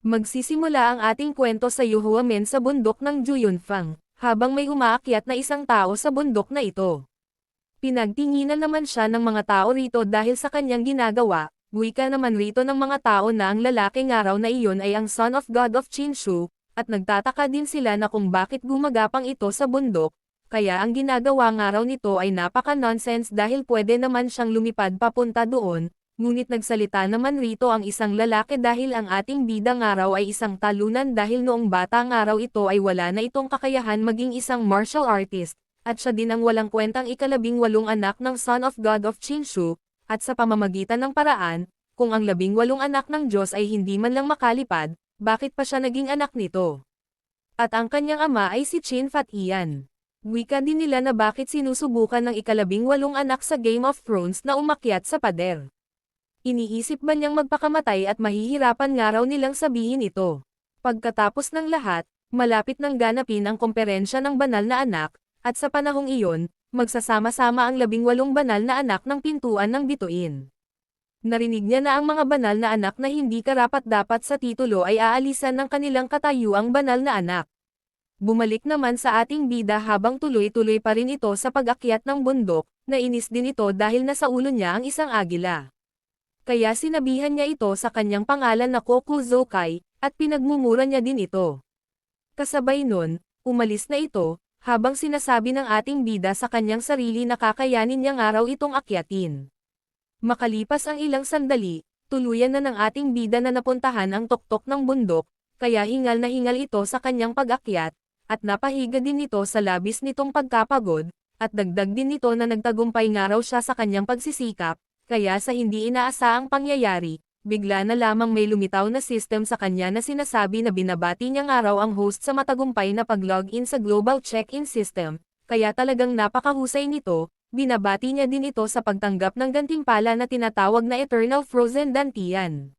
Magsisimula ang ating kwento sa Yuhuamen sa bundok ng Juyunfang, habang may umaakyat na isang tao sa bundok na ito. Pinagtinginan naman siya ng mga tao rito dahil sa kanyang ginagawa, wika naman rito ng mga tao na ang lalaking araw na iyon ay ang son of God of Chinshu, at nagtataka din sila na kung bakit gumagapang ito sa bundok, kaya ang ginagawa nga raw nito ay napaka-nonsense dahil pwede naman siyang lumipad papunta doon. Ngunit nagsalita naman rito ang isang lalaki dahil ang ating bida nga raw ay isang talunan dahil noong bata nga raw ito ay wala na itong kakayahan maging isang martial artist, at siya din ang walang kwentang ika-18 anak ng Son of God of Chinshu, at sa pamamagitan ng paraan, kung ang 18 anak ng Diyos ay hindi man lang makalipad, bakit pa siya naging anak nito? At ang kanyang ama ay si Chin Fat Ian. Wika din nila na bakit sinusubukan ng ika-18 anak sa Game of Thrones na umakyat sa pader. Iniisip ba niyang magpakamatay at mahihirapan nga raw nilang sabihin ito? Pagkatapos ng lahat, malapit nang ganapin ang komperensya ng banal na anak, at sa panahong iyon, magsasama-sama ang 18 banal na anak ng pintuan ng bituin. Narinig niya na ang mga banal na anak na hindi karapat-dapat sa titulo ay aalisan ng kanilang katayuang banal na anak. Bumalik naman sa ating bida habang tuloy-tuloy pa rin ito sa pag-akyat ng bundok, nainis din ito dahil nasa ulo niya ang isang agila. Kaya sinabihan niya ito sa kanyang pangalan na Kokuzokai, at pinagmumura niya din ito. Kasabay nun, umalis na ito, habang sinasabi ng ating bida sa kanyang sarili na kakayanin niya nga raw itong akyatin. Makalipas ang ilang sandali, tuluyan na ng ating bida na napuntahan ang tuktok ng bundok, kaya hingal na hingal ito sa kanyang pag-akyat, at napahiga din ito sa labis nitong pagkapagod, at dagdag din nito na nagtagumpay nga raw siya sa kanyang pagsisikap. Kaya sa hindi inaasahang pangyayari, bigla na lamang may lumitaw na system sa kanya na sinasabi na binabati niya nga raw ang host sa matagumpay na pag-login sa Global Check-in System, kaya talagang napakahusay nito, binabati niya din ito sa pagtanggap ng gantimpala na tinatawag na Eternal Frozen Dantian.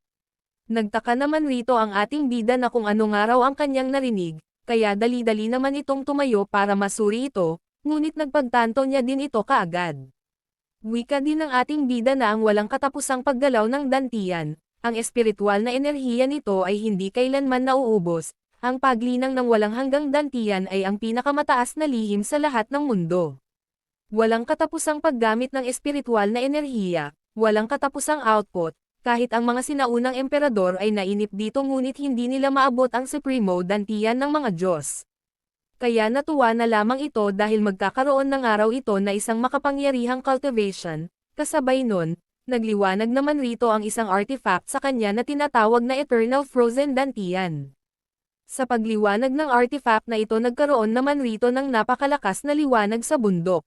Nagtaka naman rito ang ating bida na kung ano nga raw ang kanyang narinig, kaya dali-dali naman itong tumayo para masuri ito, ngunit nagpagtanto niya din ito kaagad. Wika din ng ating bida na ang walang katapusang paggalaw ng dantian, ang espiritual na enerhiya nito ay hindi kailanman nauubos, ang paglinang ng walang hanggang dantian ay ang pinakamataas na lihim sa lahat ng mundo. Walang katapusang paggamit ng espiritual na enerhiya, walang katapusang output, kahit ang mga sinaunang emperador ay nainip dito ngunit hindi nila maabot ang supremo dantian ng mga Diyos. Kaya natuwa na lamang ito dahil magkakaroon ng araw ito na isang makapangyarihang cultivation, kasabay nun, nagliwanag naman rito ang isang artifact sa kanya na tinatawag na Eternal Frozen Dantian. Sa pagliwanag ng artifact na ito nagkaroon naman rito ng napakalakas na liwanag sa bundok.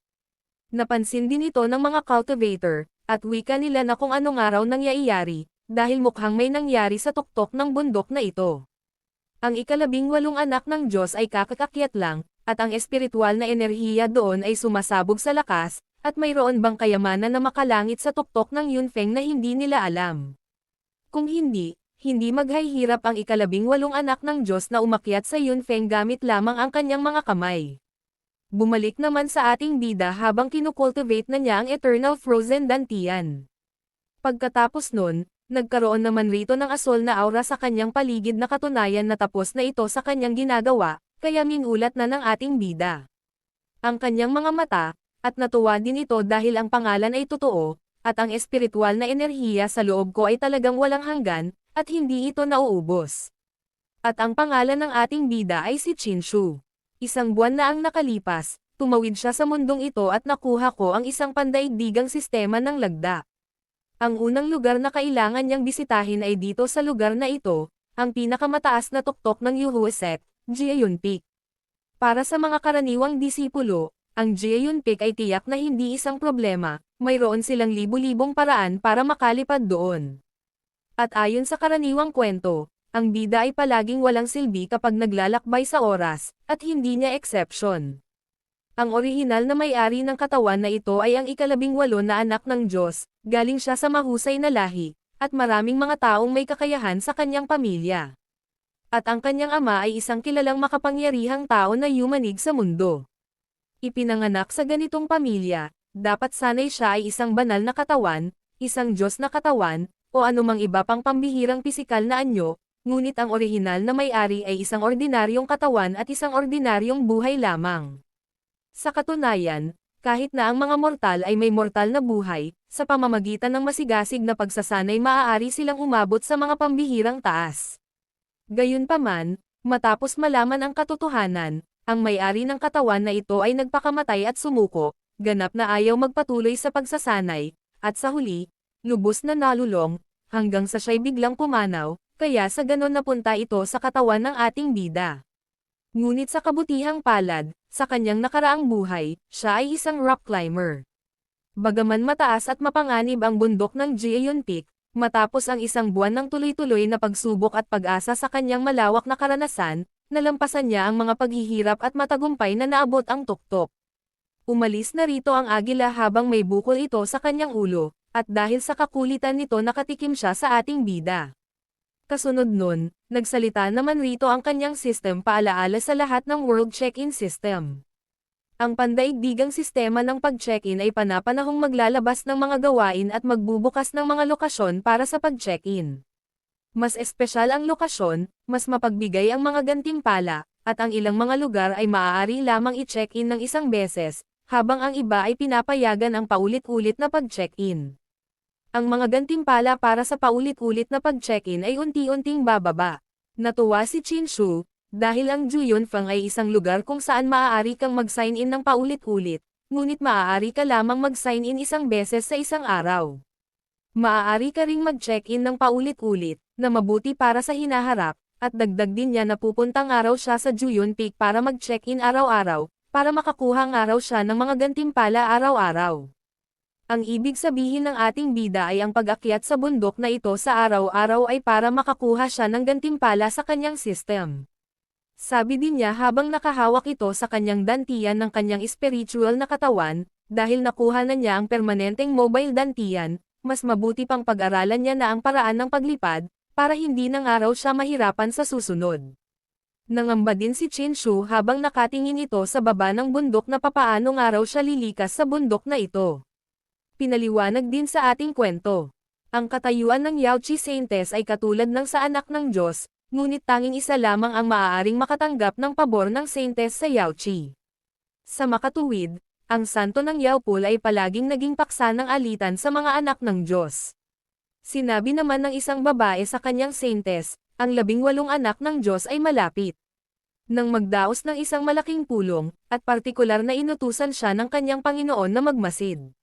Napansin din ito ng mga cultivator, at wika nila na kung ano nga raw nangyayari, dahil mukhang may nangyari sa tuktok ng bundok na ito. Ang ika-18 anak ng Diyos ay kakakakyat lang, at ang espiritual na enerhiya doon ay sumasabog sa lakas, at mayroon bang kayamanan na makalangit sa tuktok ng Yunfeng na hindi nila alam. Kung hindi, hindi maghihirap ang ika-18 anak ng Diyos na umakyat sa Yunfeng gamit lamang ang kanyang mga kamay. Bumalik naman sa ating bida habang kinukultivate na niya ang Eternal Frozen Dantian. Pagkatapos nun, nagkaroon naman rito ng asol na aura sa kanyang paligid na katunayan na tapos na ito sa kanyang ginagawa, kaya minulat na ng ating bida ang kanyang mga mata, at natuwa din ito dahil ang pangalan ay totoo, at ang espiritual na enerhiya sa loob ko ay talagang walang hanggan, at hindi ito nauubos. At ang pangalan ng ating bida ay si Chinshu. Isang buwan na ang nakalipas, tumawid siya sa mundong ito at nakuha ko ang isang pandaigdigang sistema ng lagda. Ang unang lugar na kailangan niyang bisitahin ay dito sa lugar na ito, ang pinakamataas na tuktok ng Yuhua sect, Jiayun Peak. Para sa mga karaniwang disipulo, ang Jiayun Peak ay tiyak na hindi isang problema, mayroon silang libu-libong paraan para makalipad doon. At ayon sa karaniwang kwento, ang bida ay palaging walang silbi kapag naglalakbay sa oras, at hindi niya exception. Ang orihinal na may-ari ng katawan na ito ay ang ika-18 na anak ng Diyos, galing siya sa mahusay na lahi, at maraming mga taong may kakayahan sa kanyang pamilya. At ang kanyang ama ay isang kilalang makapangyarihang tao na yumanig sa mundo. Ipinanganak sa ganitong pamilya, dapat sanay siya ay isang banal na katawan, isang Diyos na katawan, o anumang iba pang pambihirang pisikal na anyo, ngunit ang orihinal na may-ari ay isang ordinaryong katawan at isang ordinaryong buhay lamang. Sa katunayan, kahit na ang mga mortal ay may mortal na buhay, sa pamamagitan ng masigasig na pagsasanay maaari silang umabot sa mga pambihirang taas. Gayunpaman, matapos malaman ang katotohanan, ang may-ari ng katawan na ito ay nagpakamatay at sumuko, ganap na ayaw magpatuloy sa pagsasanay, at sa huli, lubos na nalulong, hanggang sa siya'y biglang pumanaw, kaya sa ganon napunta ito sa katawan ng ating bida. Ngunit sa kabutihang palad, sa kanyang nakaraang buhay, siya ay isang rock climber. Bagaman mataas at mapanganib ang bundok ng Jeon Peak, matapos ang isang buwan ng tuloy-tuloy na pagsubok at pag-asa sa kanyang malawak na karanasan, nalampasan niya ang mga paghihirap at matagumpay na naabot ang tuktok. Umalis na rito ang agila habang may bukol ito sa kanyang ulo, at dahil sa kakulitan nito nakatikim siya sa ating bida. Kasunod nun, nagsalita naman rito ang kanyang system paalaala sa lahat ng World Check-in System. Ang pandaigdigang sistema ng pag-check-in ay panapanahong maglalabas ng mga gawain at magbubukas ng mga lokasyon para sa pag-check-in. Mas espesyal ang lokasyon, mas mapagbigay ang mga gantimpala, at ang ilang mga lugar ay maaari lamang i-check-in ng isang beses, habang ang iba ay pinapayagan ang paulit-ulit na pag-check-in. Ang mga gantimpala para sa paulit-ulit na pag-check-in ay unti-unting bababa. Natuwa si Chin Shu, dahil ang Juyonfang ay isang lugar kung saan maaari kang mag-sign in ng paulit-ulit, ngunit maaari ka lamang mag-sign in isang beses sa isang araw. Maaari ka ring mag-check-in ng paulit-ulit, na mabuti para sa hinaharap, at dagdag din niya na pupuntang araw siya sa Juyon Peak para mag-check-in araw-araw, para makakuha ng araw siya ng mga gantimpala araw-araw. Ang ibig sabihin ng ating bida ay ang pag-akyat sa bundok na ito sa araw-araw ay para makakuha siya ng gantimpala sa kanyang system. Sabi din niya habang nakahawak ito sa kanyang dantiyan ng kanyang spiritual na katawan, dahil nakuha na niya ang permanenteng mobile dantiyan, mas mabuti pang pag-aralan niya na ang paraan ng paglipad, para hindi nang araw siya mahirapan sa susunod. Nangamba din si Chin Shu habang nakatingin ito sa baba ng bundok na papaanong araw siya lilikas sa bundok na ito. Pinaliwanag din sa ating kwento. Ang katayuan ng Yaoqi Saintes ay katulad ng sa anak ng Diyos, ngunit tanging isa lamang ang maaaring makatanggap ng pabor ng Saintes sa Yaoqi. Sa makatuwid, ang santo ng Yaopul ay palaging naging paksa ng alitan sa mga anak ng Diyos. Sinabi naman ng isang babae sa kanyang Saintes, ang 18 anak ng Diyos ay malapit. Nang magdaos ng isang malaking pulong, at partikular na inutusan siya ng kanyang Panginoon na magmasid.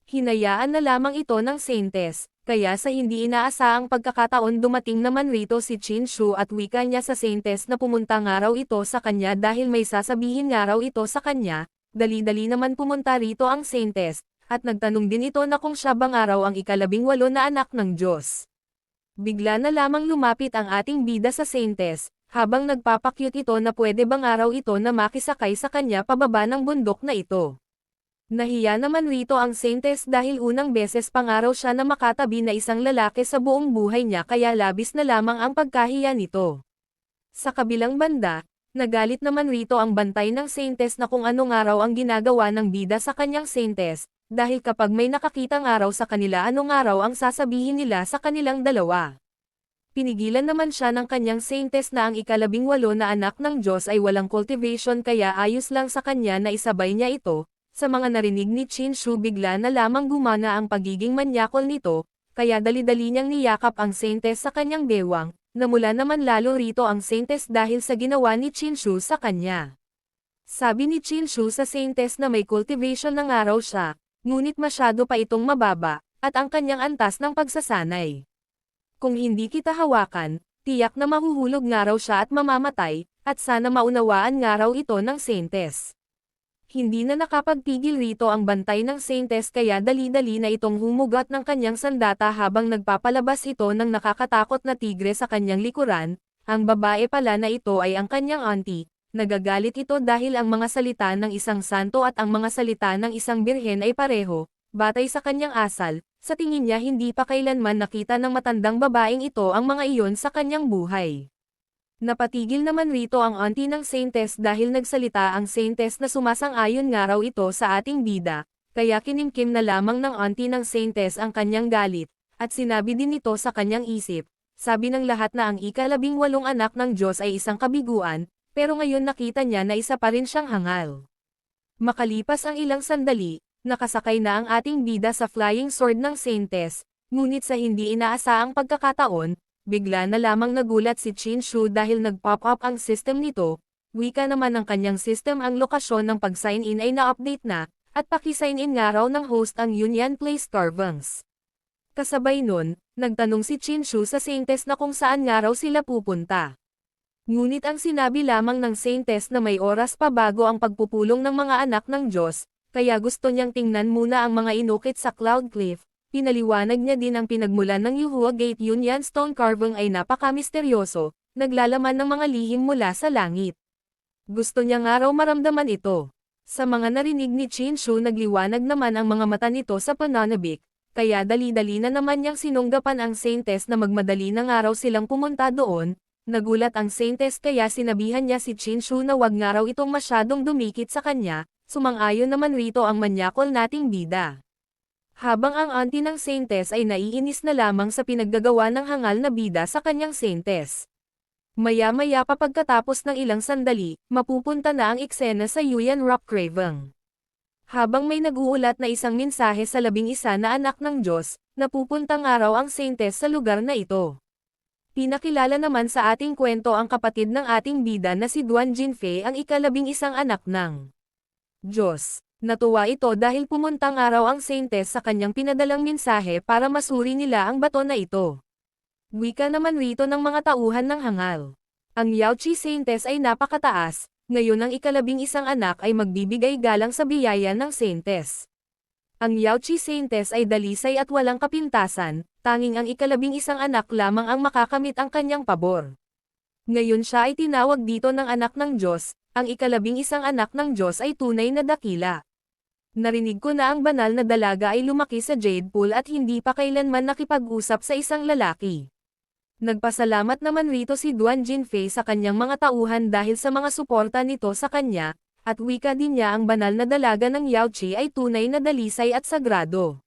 Hinayaan na lamang ito ng Saintes, kaya sa hindi inaasahang pagkakataon dumating naman rito si Chin Shu at wika niya sa Saintes na pumunta nga raw ito sa kanya dahil may sasabihin nga raw ito sa kanya, dali-dali naman pumunta rito ang Saintes, at nagtanong din ito na kung siya ba nga raw ang ika-18 na anak ng Diyos. Bigla na lamang lumapit ang ating bida sa Saintes, habang nagpapakyut ito na pwede bang araw ito na makisakay sa kanya pababa ng bundok na ito. Nahiya naman rito ang Saintes dahil unang beses pangaraw siya na makatabi na isang lalaki sa buong buhay niya kaya labis na lamang ang pagkahiya nito. Sa kabilang banda, nagalit naman rito ang bantay ng Saintes na kung anong araw ang ginagawa ng bida sa kanyang Saintes, dahil kapag may nakakitang araw sa kanila anong araw ang sasabihin nila sa kanilang dalawa. Pinigilan naman siya ng kanyang Saintes na ang ika-18 na anak ng Diyos ay walang cultivation kaya ayos lang sa kanya na isabay niya ito. Sa mga narinig ni Chin Shu bigla na lamang gumana ang pagiging manyakol nito, kaya dali-dali niyang niyakap ang Saintes sa kanyang bewang, namula naman lalo rito ang Saintes dahil sa ginawa ni Chin Shu sa kanya. Sabi ni Chin Shu sa Saintes na may cultivation ng araw siya, ngunit masyado pa itong mababa, at ang kanyang antas ng pagsasanay. Kung hindi kita hawakan, tiyak na mahuhulog nga raw siya at mamamatay, at sana maunawaan nga raw ito ng Saintes. Hindi na nakapagpigil rito ang bantay ng Saintes kaya dali-dali na itong humugat ng kanyang sandata habang nagpapalabas ito ng nakakatakot na tigre sa kanyang likuran, ang babae pala na ito ay ang kanyang auntie, nagagalit ito dahil ang mga salita ng isang santo at ang mga salita ng isang birhen ay pareho, batay sa kanyang asal, sa tingin niya hindi pa kailanman nakita ng matandang babaeng ito ang mga iyon sa kanyang buhay. Napatigil naman rito ang auntie ng Saintes dahil nagsalita ang Saintes na sumasang-ayon nga raw ito sa ating bida, kaya kinimkim na lamang ng auntie ng Saintes ang kanyang galit, at sinabi din ito sa kanyang isip, sabi ng lahat na ang ika-18 anak ng Diyos ay isang kabiguan, pero ngayon nakita niya na isa pa rin siyang hangal. Makalipas ang ilang sandali, nakasakay na ang ating bida sa flying sword ng Saintes, ngunit sa hindi inaasaang pagkakataon, bigla na lamang nagulat si Qin Shu dahil nag-pop up ang system nito, wika naman ng kanyang system ang lokasyon ng pag-sign in ay na-update na, at paki-sign in nga raw ng host ang Yunyan Place Carvings. Kasabay nun, nagtanong si Qin Shu sa Saintes na kung saan nga raw sila pupunta. Ngunit ang sinabi lamang ng Saintes na may oras pa bago ang pagpupulong ng mga anak ng Diyos, kaya gusto niyang tingnan muna ang mga inukit sa Cloud Cliff. Pinaliwanag niya din ang pinagmulan ng Yuhua Gate Yunyan Stone Carving ay napaka-misteryoso, naglalaman ng mga lihim mula sa langit. Gusto niya nga raw maramdaman ito. Sa mga narinig ni Qin Shu nagliwanag naman ang mga mata nito sa pananabik, kaya dali-dali na naman niyang sinunggapan ang Saintes na magmadali na nga raw silang pumunta doon. Nagulat ang Saintes kaya sinabihan niya si Qin Shu na wag nga raw itong masyadong dumikit sa kanya, sumang-ayon naman rito ang manyakol nating bida. Habang ang auntie ng Saintes ay naiinis na lamang sa pinaggagawa ng hangal na bida sa kanyang Saintes. Maya-maya pa pagkatapos ng ilang sandali, mapupunta na ang eksena sa Yuyan Rock Craving. Habang may nag-uulat na isang mensahe sa 11 na anak ng Diyos, napupunta nga raw ang Saintes sa lugar na ito. Pinakilala naman sa ating kwento ang kapatid ng ating bida na si Duan Jinfei ang ika-11 anak ng Diyos. Natuwa ito dahil pumunta nga raw ang Saintes sa kanyang pinadalang mensahe para masuri nila ang bato na ito. Wika naman rito ng mga tauhan ng hangal. Ang Yaochi Saintes ay napakataas, ngayon ang ika-11 anak ay magbibigay galang sa biyaya ng Saintes. Ang Yaochi Saintes ay dalisay at walang kapintasan, tanging ang ika-11 anak lamang ang makakamit ang kanyang pabor. Ngayon siya ay tinawag dito ng anak ng Diyos, ang ika-11 anak ng Diyos ay tunay na dakila. Narinig ko na ang banal na dalaga ay lumaki sa Jade Pool at hindi pa kailanman nakipag-usap sa isang lalaki. Nagpasalamat naman rito si Duan Jinfei sa kanyang mga tauhan dahil sa mga suporta nito sa kanya, at wika din niya ang banal na dalaga ng Yaochi ay tunay na dalisay at sagrado.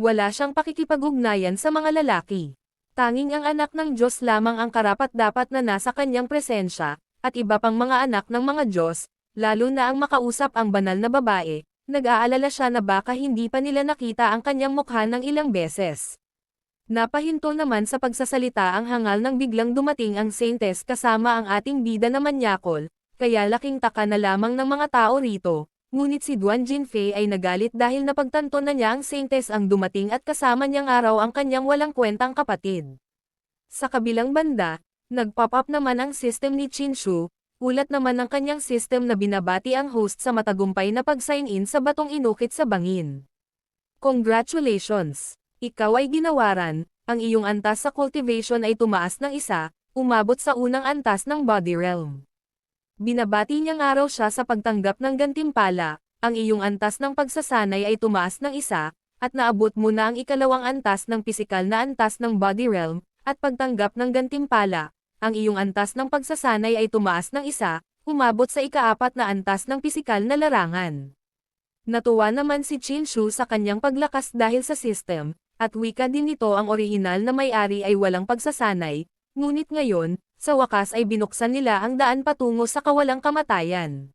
Wala siyang pakikipag-ugnayan sa mga lalaki. Tanging ang anak ng Diyos lamang ang karapat-dapat na nasa kanyang presensya, at iba pang mga anak ng mga Diyos, lalo na ang makausap ang banal na babae, nag-aalala siya na baka hindi pa nila nakita ang kanyang mukha ng ilang beses. Napahinto naman sa pagsasalita ang hangal nang biglang dumating ang Saintes kasama ang ating bida na manyakol, kaya laking taka na lamang ng mga tao rito, ngunit si Duan Jinfei ay nagalit dahil napagtanto na niya ang Saintes ang dumating at kasama niyang araw ang kanyang walang kwentang kapatid. Sa kabilang banda, nag-pop up naman ang system ni Qin Shu, ulat naman ng kanyang system na binabati ang host sa matagumpay na pag-sign in sa batong inukit sa bangin. Congratulations! Ikaw ay ginawaran, ang iyong antas sa cultivation ay tumaas ng isa, umabot sa unang antas ng body realm. Binabati niyang araw siya sa pagtanggap ng gantimpala, ang iyong antas ng pagsasanay ay tumaas ng isa, at naabot mo na ang ikalawang antas ng pisikal na antas ng body realm, at pagtanggap ng gantimpala, ang iyong antas ng pagsasanay ay tumaas ng isa, umabot sa ika-4 na antas ng pisikal na larangan. Natuwa naman si Qin Shu sa kanyang paglakas dahil sa system, at wika din nito ang orihinal na may-ari ay walang pagsasanay, ngunit ngayon, sa wakas ay binuksan nila ang daan patungo sa kawalang kamatayan.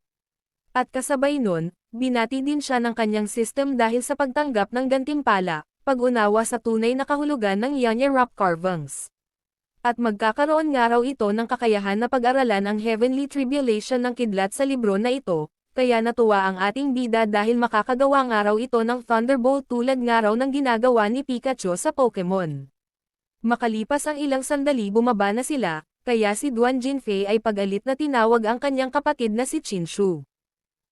At kasabay nun, binati din siya ng kanyang system dahil sa pagtanggap ng gantimpala, pag-unawa sa tunay na kahulugan ng Yanya Rock Carvings. At magkakaroon nga raw ito ng kakayahan na pag-aralan ang Heavenly Tribulation ng kidlat sa libro na ito, kaya natuwa ang ating bida dahil makakagawa nga raw ito ng Thunderbolt tulad nga raw ng ginagawa ni Pikachu sa Pokemon. Makalipas ang ilang sandali bumaba na sila, kaya si Duan Jinfei ay pag-alit na tinawag ang kanyang kapatid na si Qin Shu.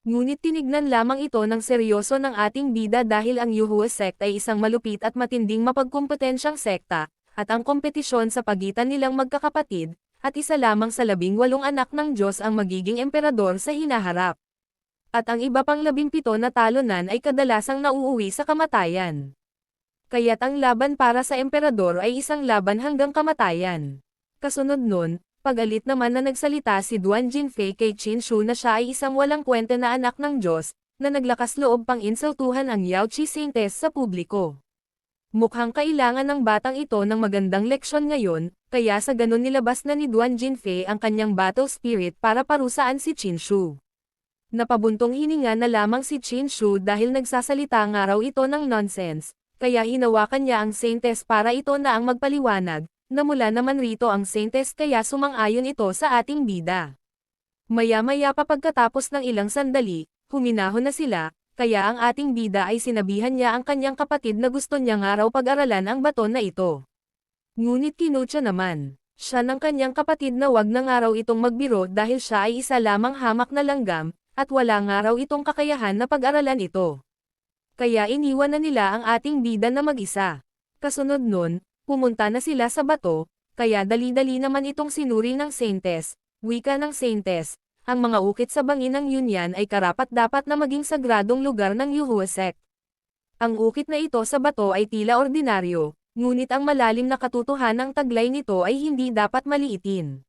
Ngunit tinignan lamang ito ng seryoso ng ating bida dahil ang Yuhua sect ay isang malupit at matinding mapagkompetensyang sekta, at ang kompetisyon sa pagitan nilang magkakapatid, at isa lamang sa 18 anak ng Diyos ang magiging emperador sa hinaharap. At ang iba pang 17 na talunan ay kadalasang nauuwi sa kamatayan. Kaya't ang laban para sa emperador ay isang laban hanggang kamatayan. Kasunod nun, pag-alit naman na nagsalita si Duan Jinfei kay Qin Shu na siya ay isang walang kwenta na anak ng Diyos, na naglakas loob pang insultuhan ang Yaochi Saintes sa publiko. Mukhang kailangan ng batang ito ng magandang leksyon ngayon, kaya sa ganun nilabas na ni Duan Jinfei ang kanyang battle spirit para parusaan si Qinshu. Napabuntong hininga na lamang si Qinshu dahil nagsasalita nga raw ito ng nonsense, kaya hinawakan niya ang Saintess para ito na ang magpaliwanag, na mula naman rito ang Saintess kaya sumang-ayon ito sa ating bida. Maya-maya pa pagkatapos ng ilang sandali, huminahon na sila, kaya ang ating bida ay sinabihan niya ang kanyang kapatid na gusto niya nga raw pag-aralan ang baton na ito. Ngunit kinutya naman siya ng kanyang kapatid na wag na nga raw itong magbiro dahil siya ay isa lamang hamak na langgam, at wala nga raw itong kakayahan na pag-aralan ito. Kaya iniwan na nila ang ating bida na mag-isa. Kasunod nun, pumunta na sila sa bato, kaya dali-dali naman itong sinuri ng Saintess, wika ng Saintess. Ang mga ukit sa bangin ng Yunyan ay karapat-dapat na maging sagradong lugar ng Yuhua sect. Ang ukit na ito sa bato ay tila ordinaryo, ngunit ang malalim na katotohanang taglay nito ay hindi dapat maliitin.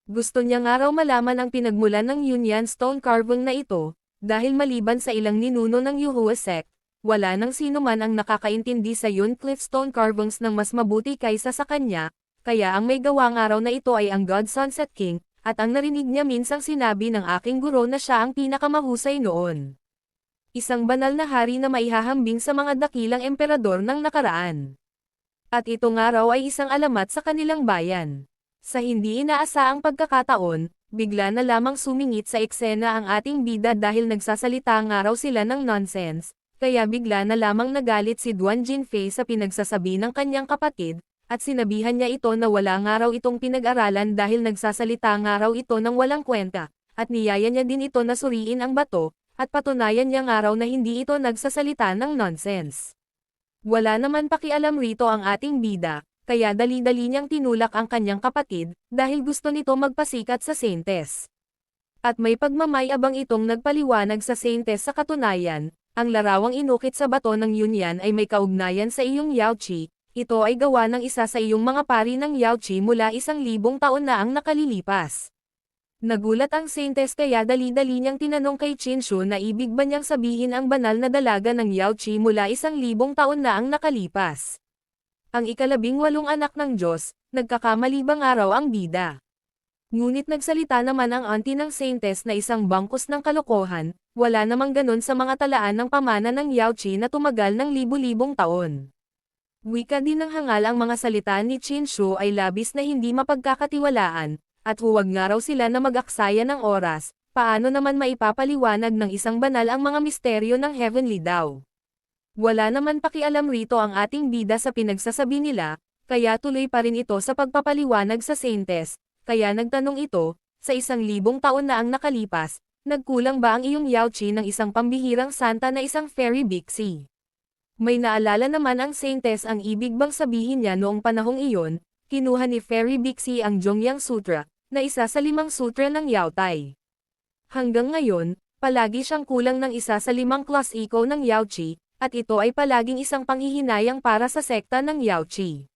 Gusto niya nga raw malaman ang pinagmulan ng Yunyan stone carving na ito, dahil maliban sa ilang ninuno ng Yuhua sect, wala nang sino man ang nakakaintindi sa Yun Cliff stone carvings ng mas mabuti kaysa sa kanya, kaya ang may gawa nga raw na ito ay ang God Sunset King, at ang narinig niya minsang sinabi ng aking guro na siya ang pinakamahusay noon. Isang banal na hari na maihahambing sa mga dakilang emperador ng nakaraan. At ito nga raw ay isang alamat sa kanilang bayan. Sa hindi inaasaang pagkakataon, bigla na lamang sumingit sa eksena ang ating bida dahil nagsasalita nga raw sila ng nonsense, kaya bigla na lamang nagalit si Duan Jinfei sa pinagsasabi ng kanyang kapatid, at sinabihan niya ito na wala nga raw itong pinag-aralan dahil nagsasalita nga raw ito ng walang kwenta, at niyaya niya din ito na suriin ang bato, at patunayan niya nga raw na hindi ito nagsasalita ng nonsense. Wala naman pakialam rito ang ating bida, kaya dali-dali niyang tinulak ang kanyang kapatid, dahil gusto nito magpasikat sa Saintess. At may pagmamayabang itong nagpaliwanag sa Saintess sa katunayan, ang larawang inukit sa bato ng Yunyan ay may kaugnayan sa iyong Yaoqi. Ito ay gawa ng isa sa iyong mga pari ng Yaoqi mula 1,000 taon na ang nakalilipas. Nagulat ang Saintess kaya dali-dali niyang tinanong kay Qinshu na ibig ba niyang sabihin ang banal na dalaga ng Yaoqi mula 1,000 taon na ang nakalipas. Ang ika-18 anak ng Diyos, nagkakamali bang araw ang bida? Ngunit nagsalita naman ang auntie ng Saintess na isang bangkos ng kalokohan, wala namang ganon sa mga talaan ng pamana ng Yaoqi na tumagal ng libu-libong taon. Wika din ng hangal ang mga salita ni Qinshu ay labis na hindi mapagkakatiwalaan, at huwag nga raw sila na mag-aksaya ng oras, paano naman maipapaliwanag ng isang banal ang mga misteryo ng Heavenly daw. Wala naman pakialam rito ang ating bida sa pinagsasabi nila, kaya tuloy pa rin ito sa pagpapaliwanag sa Saintess, kaya nagtanong ito, sa 1,000 taon na ang nakalipas, nagkulang ba ang iyong Yaoqi ng isang pambihirang santa na isang fairy Bixie? May naalala naman ang Saintess ang ibig bang sabihin niya noong panahong iyon, kinuha ni Fairy Bixie ang Zhongyang Sutra, na isa sa 5 sutra ng Yaotai. Hanggang ngayon, palagi siyang kulang ng isa sa 5 class eco ng Yaoqi, at ito ay palaging isang panghihinayang para sa sekta ng Yaoqi.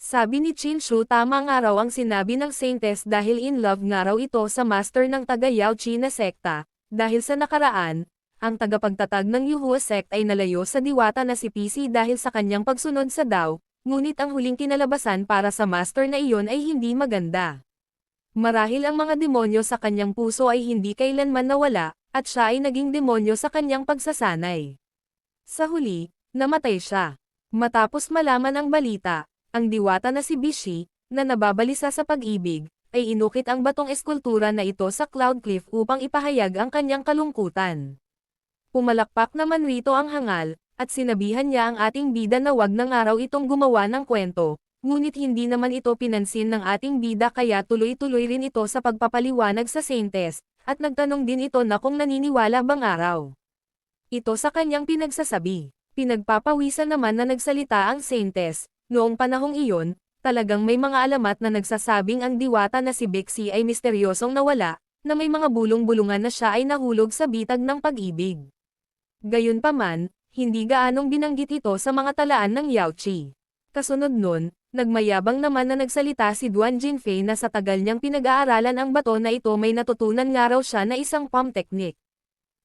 Sabi ni Qinshu tama nga raw ang sinabi ng Saintess dahil in love nga raw ito sa master ng taga-Yaoqi na sekta, dahil sa nakaraan, ang tagapagtatag ng Yuhua sect ay nalayo sa diwata na si PC dahil sa kanyang pagsunod sa Dao, ngunit ang huling kinalabasan para sa master na iyon ay hindi maganda. Marahil ang mga demonyo sa kanyang puso ay hindi kailanman nawala, at siya ay naging demonyo sa kanyang pagsasanay. Sa huli, namatay siya. Matapos malaman ang balita, ang diwata na si Bishi, na nababalisa sa pag-ibig, ay inukit ang batong eskultura na ito sa Cloud Cliff upang ipahayag ang kanyang kalungkutan. Pumalakpak naman rito ang hangal, at sinabihan niya ang ating bida na wag ng araw itong gumawa ng kwento, ngunit hindi naman ito pinansin ng ating bida kaya tuloy-tuloy rin ito sa pagpapaliwanag sa Saintess, at nagtanong din ito na kung naniniwala bang araw. Ito sa kanyang pinagsasabi. Pinagpapawisan naman na nagsalita ang Saintess, noong panahong iyon, talagang may mga alamat na nagsasabing ang diwata na si Bixie ay misteryosong nawala, na may mga bulong-bulungan na siya ay nahulog sa bitag ng pag-ibig. Gayunpaman, hindi gaanong binanggit ito sa mga talaan ng Yaoqi. Kasunod nun, nagmayabang naman na nagsalita si Duan Jinfei na sa tagal niyang pinag-aaralan ang bato na ito may natutunan nga raw siya na isang palm technique.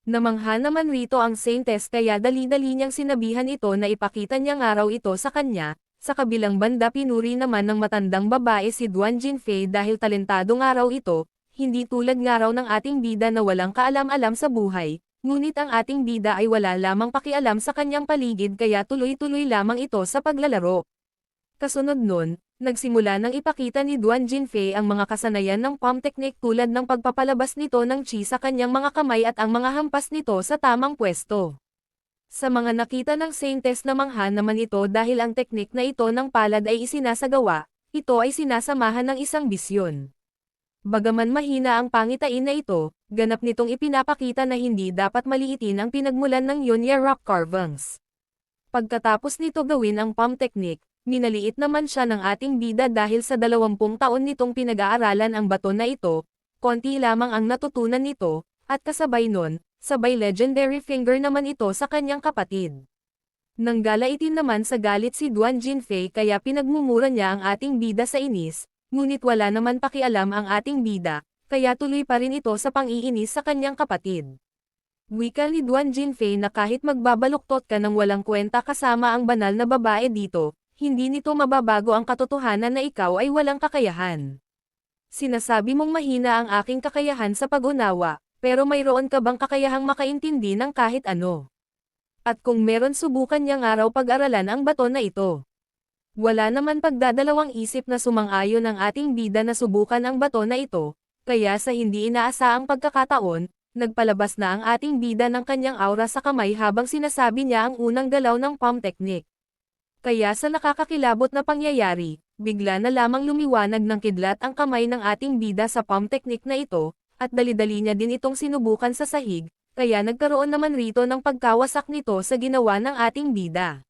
Namangha naman rito ang Saintess kaya dali-dali niyang sinabihan ito na ipakita niya nga raw ito sa kanya. Sa kabilang banda pinuri naman ng matandang babae si Duan Jinfei dahil talentado nga raw ito, hindi tulad nga raw ng ating bida na walang kaalam-alam sa buhay, ngunit ang ating bida ay wala lamang pakialam sa kanyang paligid kaya tuloy-tuloy lamang ito sa paglalaro. Kasunod nun, nagsimula nang ipakita ni Duan Jinfei ang mga kasanayan ng palm technique tulad ng pagpapalabas nito ng chi sa kanyang mga kamay at ang mga hampas nito sa tamang pwesto. Sa mga nakita ng Saintess na mangha naman ito dahil ang teknik na ito ng palad ay isinasagawa, ito ay sinasamahan ng isang bisyon. Bagaman mahina ang pangitain na ito, ganap nitong ipinapakita na hindi dapat maliitin ang pinagmulan ng Yunya rock carvings. Pagkatapos nito gawin ang palm technique, minaliit naman siya ng ating bida dahil sa 20 taon nitong pinag-aaralan ang bato na ito, konti lamang ang natutunan nito, at kasabay nun, sabay legendary finger naman ito sa kanyang kapatid. Nanggalaitin naman sa galit si Duan Jinfei kaya pinagmumura niya ang ating bida sa inis, ngunit wala naman pakialam ang ating bida, kaya tuloy pa rin ito sa pang-iinis sa kanyang kapatid. Wika ni Duan Jinfei na kahit magbabaluktot ka ng walang kwenta kasama ang banal na babae dito, hindi nito mababago ang katotohanan na ikaw ay walang kakayahan. Sinasabi mong mahina ang aking kakayahan sa pag-unawa, pero mayroon ka bang kakayahang makaintindi ng kahit ano? At kung meron subukan niyang araw pag-aralan ang bato na ito. Wala naman pagdadalawang isip na sumang-ayon ang ating bida na subukan ang bato na ito, kaya sa hindi inaasaang pagkakataon, nagpalabas na ang ating bida ng kanyang aura sa kamay habang sinasabi niya ang unang galaw ng palm technique. Kaya sa nakakakilabot na pangyayari, bigla na lamang lumiwanag ng kidlat ang kamay ng ating bida sa palm technique na ito, at dali-dali niya din itong sinubukan sa sahig, kaya nagkaroon naman rito ng pagkawasak nito sa ginawa ng ating bida.